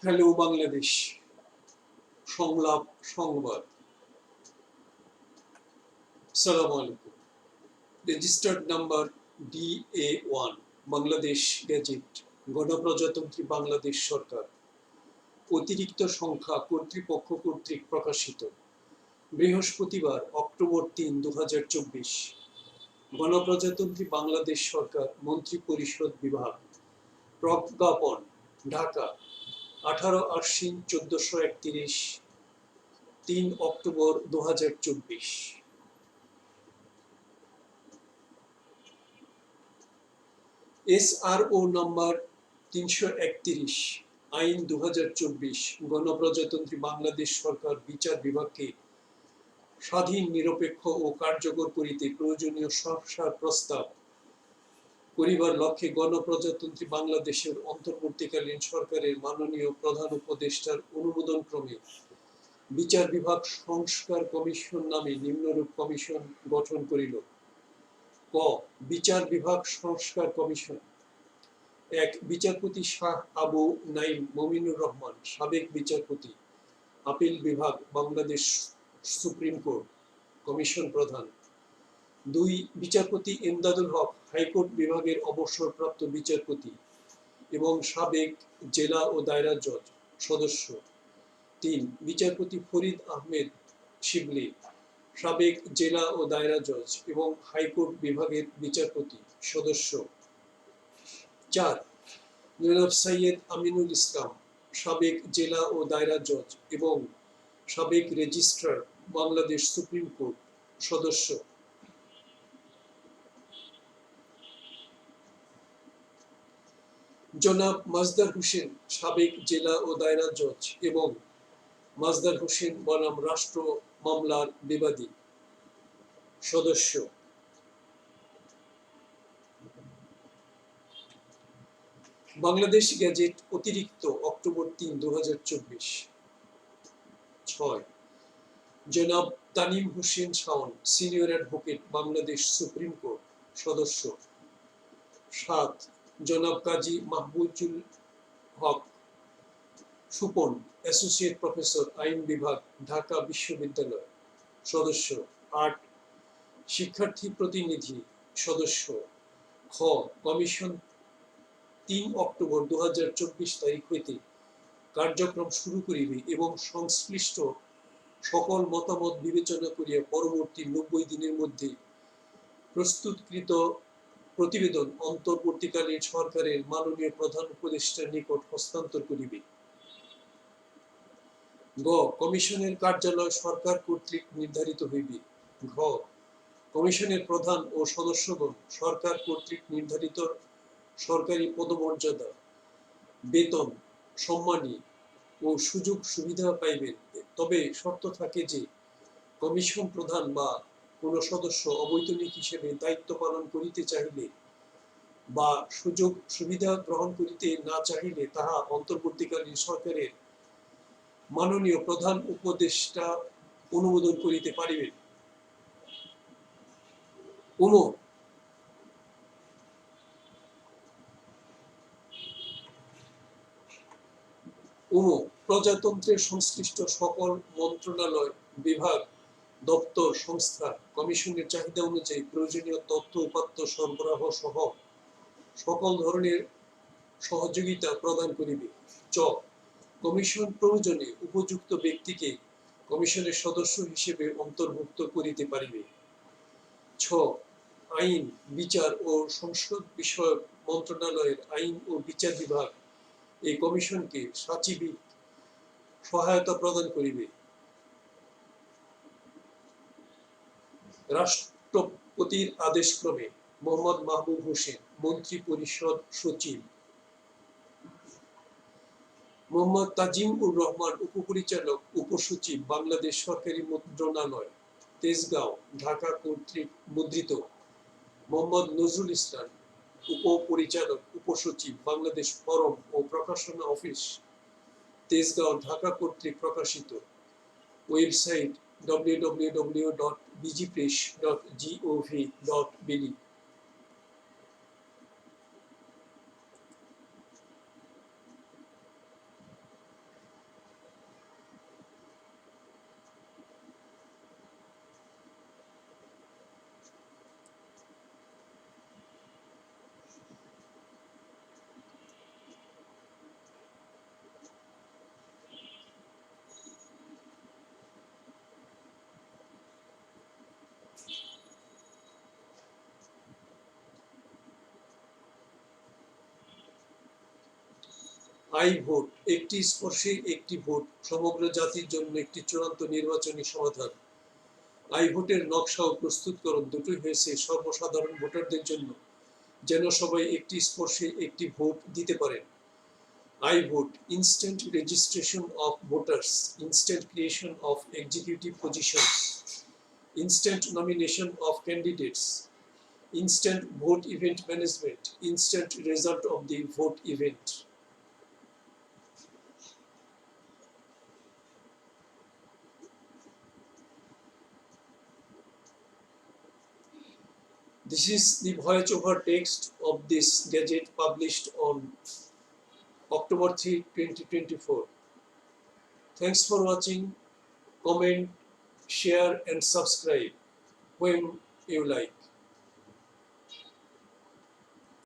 Hello Bangladesh, সংলাপ সংবাদ। সালাম আলাইকুম। Registered number DA-1, Bangladesh gazette, গণপ্রজাতন্ত্রী বাংলাদেশ সরকার, অতিরিক্ত সংখ্যা কর্তৃপক্ষ কর্তৃক প্রকাশিত, বৃহস্পতিবার অক্টোবর ৩, ২০২৪। গণপ্রজাতন্ত্রী বাংলাদেশ সরকার মন্ত্রিপরিষদ বিভাগ, প্রজ্ঞাপন, ঢাকা, 18 আশ্বিন 1431, ৩ অক্টোবর ২০২৪। SRO নাম্বার ৩৩১, আইন ২০২৪, গণপ্রজাতন্ত্রী বাংলাদেশ সরকার বিচার বিভাগকে স্বাধীন, নিরপেক্ষ ও কার্যকর করিতে প্রয়োজনীয় সংস্কার প্রস্তাব করিবার লক্ষ্যে গণপ্রজাতন্ত্রী বাংলাদেশের অন্তর্বর্তীকালীন সরকারের মাননীয় প্রধান উপদেষ্টার অনুমোদনক্রমে বিচার বিভাগ সংস্কার কমিশন নামে নিম্নরূপ কমিশন গঠন করিল। ক. বিচার বিভাগ সংস্কার কমিশন। ১. বিচারপতি শাহ আবু নাঈম মমিনুর রহমান, সাবেক বিচারপতি, আপিল বিভাগ, বাংলাদেশ সুপ্রিম কোর্ট, কমিশন প্রধান। ২. বিচারপতি এমদাদুল হক, হাইকোর্ট বিভাগের অবসরপ্রাপ্ত বিচারপতি এবং সাবেক জেলা ও দায়রা জজ, সদস্য। ৩. বিচারপতি ফরিদ আহমেদ শিবলি, সাবেক জেলা ও দায়রা জজ এবং হাইকোর্ট বিভাগের বিচারপতি, সদস্য। ৪. জনাব সৈয়দ আমিনুল ইসলাম, সাবেক জেলা ও দায়রা জজ এবং সাবেক রেজিস্ট্রার, বাংলাদেশ সুপ্রিম কোর্ট, সদস্য। জনাব মাজদার হোসেন, সাবেক জেলা ও দায়রা জজ এবং মাজদার হোসেন বনাম রাষ্ট্র মামলার বিবাদী, সদস্য। বাংলাদেশ গেজেট অতিরিক্ত অক্টোবর ৩, ২০২৪। ৬. জনাব Tanim Hossain Shaon, senior advocate, Bangladesh supreme court, সদস্য। ৭. জনাব কাজী মাহবুজুল হক সুপন, অ্যাসোসিয়েট প্রফেসর, আইন বিভাগ, ঢাকা বিশ্ববিদ্যালয়, সদস্য। ৮. শিক্ষার্থী প্রতিনিধি, সদস্য। খ. কমিশন ৩ অক্টোবর ২০২৪ তারিখ হইতে কার্যক্রম শুরু করিবে এবং সংশ্লিষ্ট সকল মতামত বিবেচনা করিয়া পরবর্তী ৯০ দিনের মধ্যে প্রস্তুতকৃত প্রতিবেদন অন্তর্বর্তীকালীন সরকারের মাননীয় প্রধান উপদেষ্টার নিকট হস্তান্তর করিবে। গ. কমিশনের কার্যালয় সরকার কর্তৃক নির্ধারিত হইবে। ঘ. কমিশনের প্রধান ও সদস্যগণ সরকার কর্তৃক নির্ধারিত সরকারি পদমর্যাদা, বেতন, সম্মানী ও সুযোগ সুবিধা পাইবেন। তবে শর্ত থাকে যে কমিশন প্রধান বা কোন সদস্য অবৈতনিক হিসেবে দায়িত্ব পালন করিতে চাহিলে বা সুযোগ সুবিধা গ্রহণ করিতে না চাহিলে তাহা অন্তর্বর্তীকালীন সরকারের মাননীয় প্রধান উপদেষ্টা অনুমোদন করিতে পারিবেন। প্রজাতন্ত্রের সংশ্লিষ্ট সকল মন্ত্রণালয়, বিভাগ, দপ্তর, সংস্থা কমিশনের চাহিদা অনুযায়ী প্রয়োজনীয় তথ্য উপাত্ত সরবরাহ সহ সকল ধরনের সহযোগিতা প্রদান করিবে। চ. কমিশন প্রয়োজনে উপযুক্ত ব্যক্তিকে কমিশনের সদস্য হিসেবে অন্তর্ভুক্ত করিতে পারিবে। ছ. আইন, বিচার ও সংসদ বিষয়ক মন্ত্রণালয়ের আইন ও বিচার বিভাগ এই কমিশনকে সাচিবিক সহায়তা প্রদান করিবে। রাষ্ট্রপতির আদেশক্রমে মোহাম্মদ মাহবুব হোসেন, মন্ত্রী পরিষদ সচিব, মোহাম্মদ তাজিম-উর রহমান, উপপরিচালক, উপসচিব, বাংলাদেশ সরকারি মন্ত্রণালয়, তেজগাঁও, ঢাকা কর্তৃক মুদ্রিত। মোহাম্মদ নজরুল ইসলাম, উপপরিচালক, উপসচিব, বাংলাদেশ ফরম ও প্রকাশনা অফিস, তেজগাঁও, ঢাকা কর্তৃক প্রকাশিত। Website www.bgpress.gov.bd। আই ভোট, একটি স্পর্শে একটি ভোট সমগ্র জাতির জন্য একটি চূড়ান্ত নির্বাচনী সমাধান। আই ভোটের নকশা ও প্রস্তুতকরণ দুটোই হয়েছে সর্বসাধারণ ভোটারদের জন্য, যেন সবাই একটি স্পর্শে একটি ভোট দিতে পারেন। I vote, instant registration of voters, instant creation of executive positions, instant nomination of candidates, instant vote event management, instant result of the vote event. This is the voice over text of this gazette published on October 3, 2024. Thanks for watching. Comment, share and subscribe when you like.